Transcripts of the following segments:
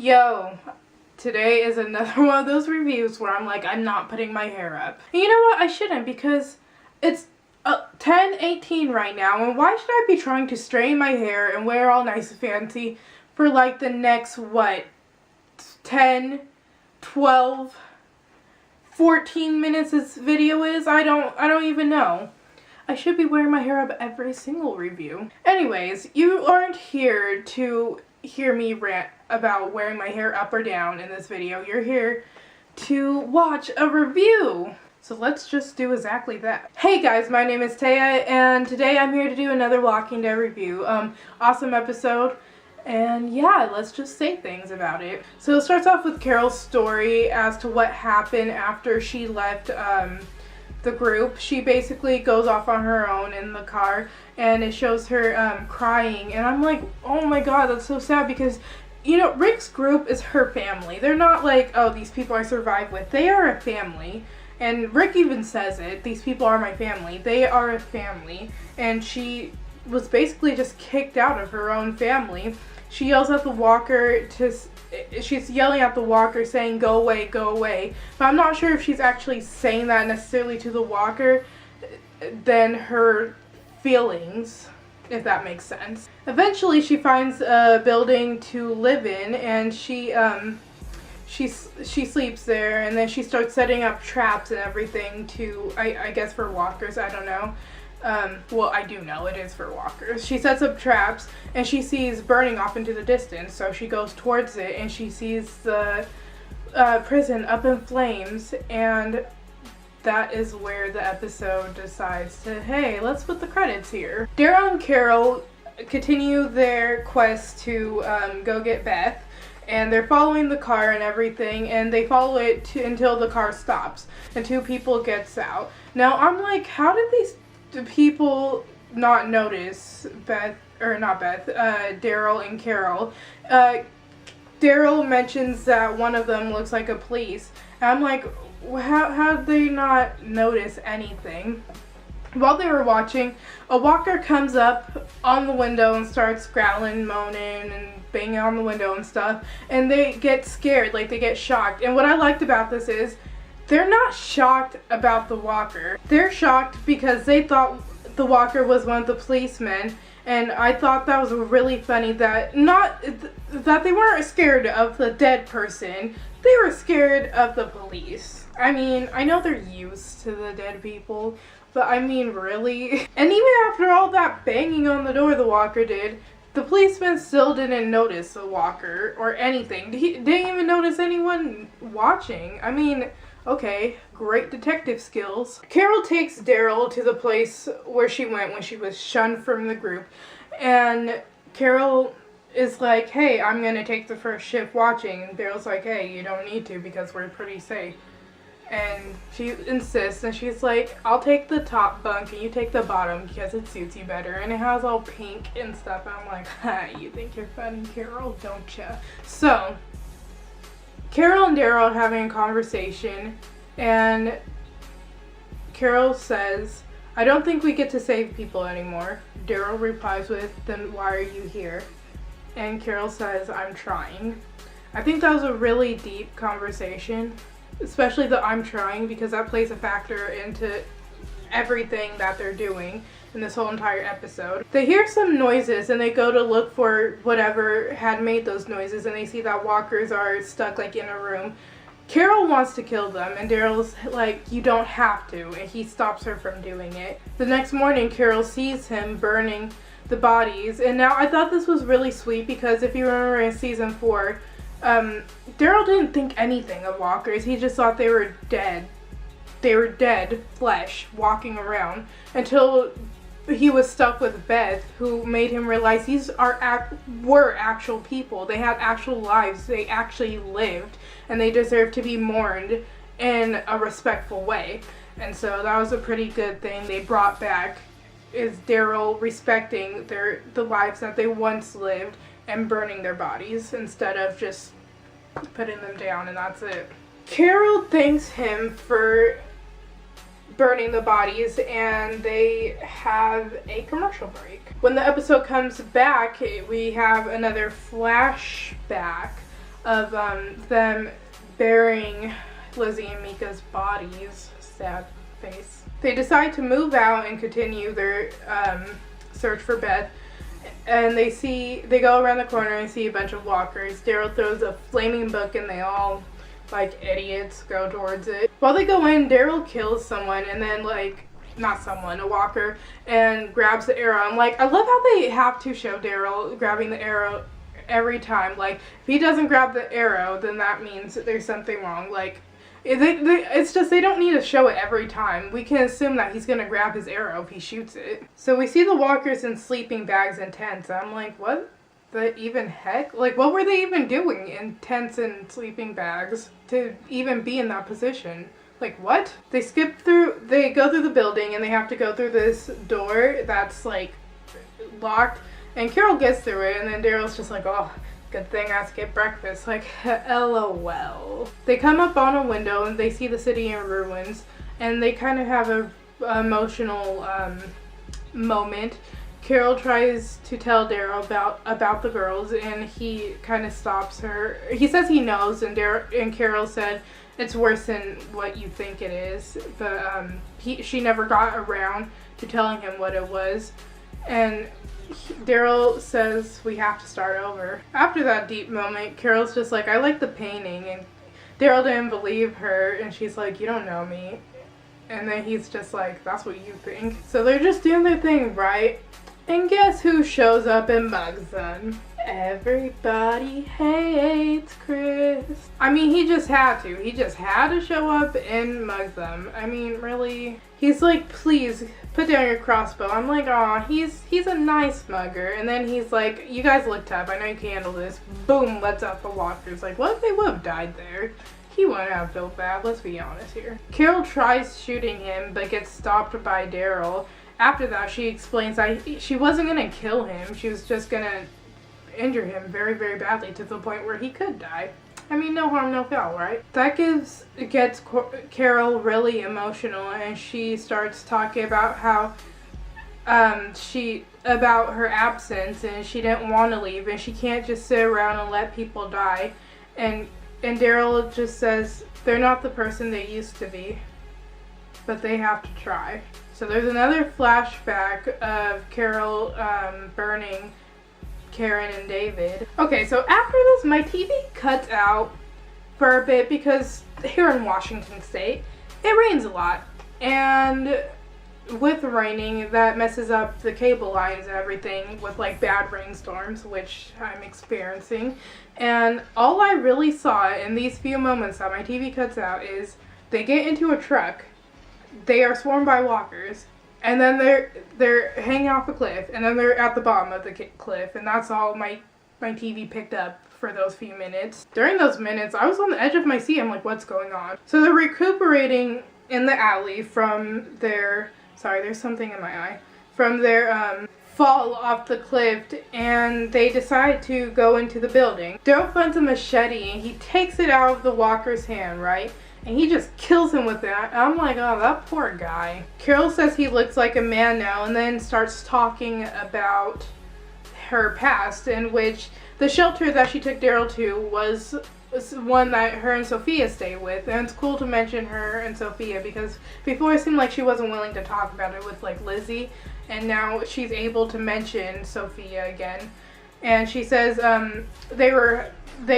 Yo, today is another one of those reviews where I'm like, I'm not putting my hair up. And you know what? I shouldn't, because it's 10:18 right now, and why should I be trying to straighten my hair and wear all nice and fancy for like the next, 10, 12, 14 minutes this video is? I don't even know. I should be wearing my hair up every single review. Anyways, you aren't here to hear me rant about wearing my hair up or down in this video. You're here to watch a review. So let's just do exactly that. Hey guys, my name is Taya, and today I'm here to do another Walking Dead review. Awesome episode. And yeah, let's just say things about it. So it starts off with Carol's story as to what happened after she left the group. She basically goes off on her own in the car, and it shows her crying, and I'm like, oh my god, that's so sad, because you know, Rick's group is her family. They're not like, oh, these people I survived with. They are a family, and Rick even says it, these people are my family. They are a family, and she was basically just kicked out of her own family. She yells at the walker she's yelling at the walker saying, go away, go away. But I'm not sure if she's actually saying that necessarily to the walker than her feelings, if that makes sense. Eventually she finds a building to live in, and she sleeps there, and then she starts setting up traps and everything to, I guess for walkers, I don't know. Well, I do know it is for walkers. She sets up traps, and she sees burning off into the distance, so she goes towards it, and she sees the prison up in flames, and that is where the episode decides to, hey, let's put the credits here. Daryl and Carol continue their quest to go get Beth, and they're following the car and everything, and they follow it until the car stops, and two people gets out. Now, I'm like, how did these people not notice Daryl and Carol? Daryl mentions that one of them looks like a police, and I'm like, how did they not notice anything? While they were watching, a walker comes up on the window and starts growling, moaning, and banging on the window and stuff, and they get scared, like they get shocked. And what I liked about this is, they're not shocked about the walker. They're shocked because they thought the walker was one of the policemen, and I thought that was really funny that that they weren't scared of the dead person. They were scared of the police. I mean, I know they're used to the dead people, but I mean, really? And even after all that banging on the door the walker did, the policeman still didn't notice the walker or anything. He didn't even notice anyone watching. I mean, okay, great detective skills. Carol takes Daryl to the place where she went when she was shunned from the group, and Carol is like, hey, I'm gonna take the first shift watching, and Daryl's like, hey, you don't need to because we're pretty safe. And she insists, and she's like, I'll take the top bunk and you take the bottom because it suits you better, and it has all pink and stuff. And I'm like, ha, you think you're funny, Carol, don't ya? So Carol and Daryl are having a conversation, and Carol says, I don't think we get to save people anymore. Daryl replies with, then why are you here? And Carol says, I'm trying. I think that was a really deep conversation, especially the I'm trying, because that plays a factor into everything that they're doing in this whole entire episode. They hear some noises, and they go to look for whatever had made those noises, and they see that walkers are stuck like in a room. Carol wants to kill them, and Daryl's like, you don't have to, and he stops her from doing it. The next morning, Carol sees him burning the bodies, and now I thought this was really sweet, because if you remember in season 4, Daryl didn't think anything of walkers. He just thought they were dead. They were dead flesh walking around, until he was stuck with Beth, who made him realize these were actual people. They had actual lives. They actually lived, and they deserve to be mourned in a respectful way. And so that was a pretty good thing they brought back, is Daryl respecting the lives that they once lived and burning their bodies instead of just putting them down, and that's it. Carol thanks him for burning the bodies, and they have a commercial break. When the episode comes back, we have another flashback of them burying Lizzie and Mika's bodies. Sad face. They decide to move out and continue their search for Beth. And they go around the corner and see a bunch of walkers. Daryl throws a flaming book and they all, like idiots, go towards it. While they go in, Daryl kills someone and then a walker, and grabs the arrow. I'm like, I love how they have to show Daryl grabbing the arrow every time. Like, if he doesn't grab the arrow, then that means that there's something wrong. Like, it's just they don't need to show it every time. We can assume that he's going to grab his arrow if he shoots it. So we see the walkers in sleeping bags and tents. I'm like, what the even heck? Like, what were they even doing in tents and sleeping bags to even be in that position? Like, what? They go through the building and they have to go through this door that's, like, locked. And Carol gets through it and then Daryl's just like, oh, good thing I skipped breakfast. Like, LOL. They come up on a window and they see the city in ruins. And they kind of have a emotional moment. Carol tries to tell Daryl about the girls and he kind of stops her. He says he knows and Carol said, it's worse than what you think it is. But she never got around to telling him what it was. And Daryl says we have to start over. After that deep moment, Carol's just like, I like the painting. And Daryl didn't believe her. And she's like, you don't know me. And then he's just like, that's what you think. So they're just doing their thing, right? And guess who shows up and mugs them? Everybody hates Chris. I mean, he just had to. He just had to show up and mug them. I mean, really? He's like, please, put down your crossbow. I'm like, aw, he's a nice mugger. And then he's like, you guys look tough. I know you can handle this. Boom, lets out the walkers. Like, what if they would have died there? He wouldn't have felt bad, let's be honest here. Carol tries shooting him, but gets stopped by Daryl. After that, she explains that she wasn't going to kill him. She was just going to injure him very, very badly to the point where he could die. I mean, no harm, no foul, right? That gets Carol really emotional, and she starts talking about how about her absence, and she didn't want to leave, and she can't just sit around and let people die. And Daryl just says, they're not the person they used to be, but they have to try. So there's another flashback of Carol burning Karen and David. Okay, so after this, my TV cuts out for a bit because here in Washington State, it rains a lot. And with raining, that messes up the cable lines and everything with like bad rainstorms, which I'm experiencing. And all I really saw in these few moments that my TV cuts out is they get into a truck, they are swarmed by walkers, and then they're hanging off a cliff, and then they're at the bottom of the cliff, and that's all my TV picked up for those few minutes. During those minutes, I was on the edge of my seat. I'm like, what's going on? So they're recuperating in the alley from their, sorry, there's something in my eye, from their fall off the cliff, and they decide to go into the building. Daryl finds a machete, and he takes it out of the walker's hand, right? And he just kills him with it. I'm like, oh, that poor guy. Carol says he looks like a man now, and then starts talking about her past, in which the shelter that she took Daryl to was one that her and Sophia stayed with. And it's cool to mention her and Sophia, because before it seemed like she wasn't willing to talk about it with like Lizzie, and now she's able to mention Sophia again. And she says they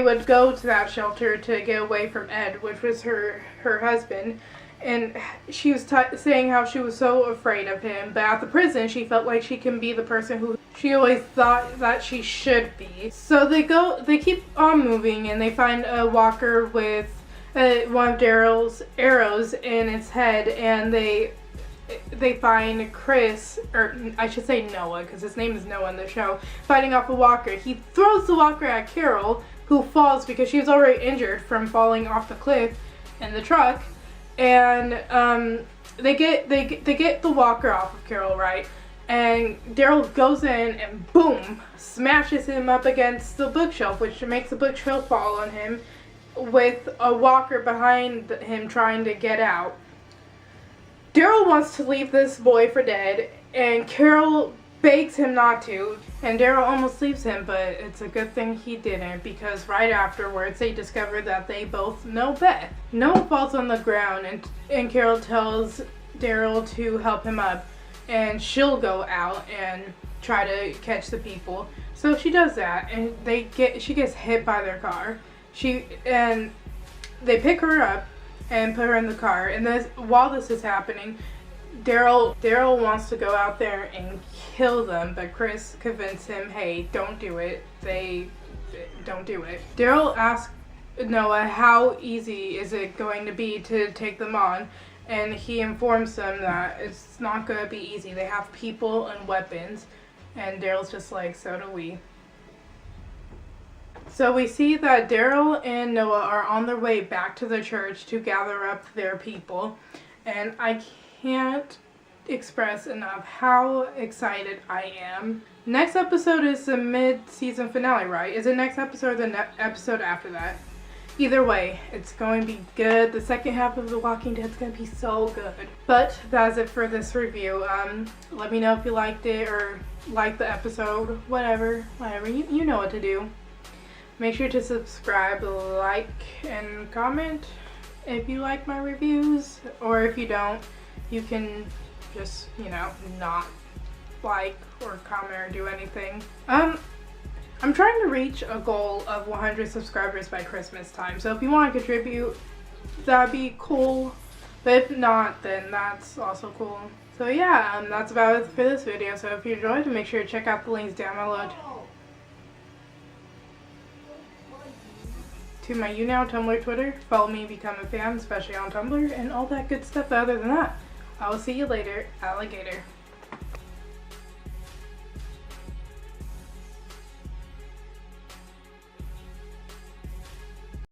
would go to that shelter to get away from Ed, which was her husband. And she was saying how she was so afraid of him, but at the prison she felt like she can be the person who she always thought that she should be. So they keep on moving, and they find a walker with one of Daryl's arrows in its head, and they find Chris, or I should say Noah, because his name is Noah in the show, fighting off a walker. He throws the walker at Carol, who falls because she was already injured from falling off the cliff in the truck. And they get the walker off of Carol, right? And Daryl goes in and boom, smashes him up against the bookshelf, which makes the bookshelf fall on him, with a walker behind him trying to get out. Daryl wants to leave this boy for dead, and Carol begs him not to, and Daryl almost leaves him, but it's a good thing he didn't, because right afterwards they discover that they both know Beth. Noah falls on the ground, and Carol tells Daryl to help him up, and she'll go out and try to catch the people. So she does that, and she gets hit by their car. They pick her up and put her in the car, and while this is happening, Daryl wants to go out there and kill them, but Chris convinced him, hey, don't do it. Don't do it. Daryl asks Noah how easy is it going to be to take them on, and he informs them that it's not going to be easy. They have people and weapons, and Daryl's just like, so do we. So we see that Daryl and Noah are on their way back to the church to gather up their people, and I can't express enough how excited I am. Next episode is the mid-season finale, right? Is it next episode or the episode after that? Either way, it's going to be good. The second half of The Walking Dead is going to be so good. But that's it for this review. Let me know if you liked it or liked the episode. Whatever. You know what to do. Make sure to subscribe, like, and comment if you like my reviews. Or if you don't, you can just, not like or comment or do anything. I'm trying to reach a goal of 100 subscribers by Christmas time. So if you want to contribute, that'd be cool. But if not, then that's also cool. So yeah, that's about it for this video. So if you enjoyed, make sure to check out the links down below to my YouNow, Tumblr, Twitter. Follow me, become a fan, especially on Tumblr, and all that good stuff. But other than that, I will see you later, alligator.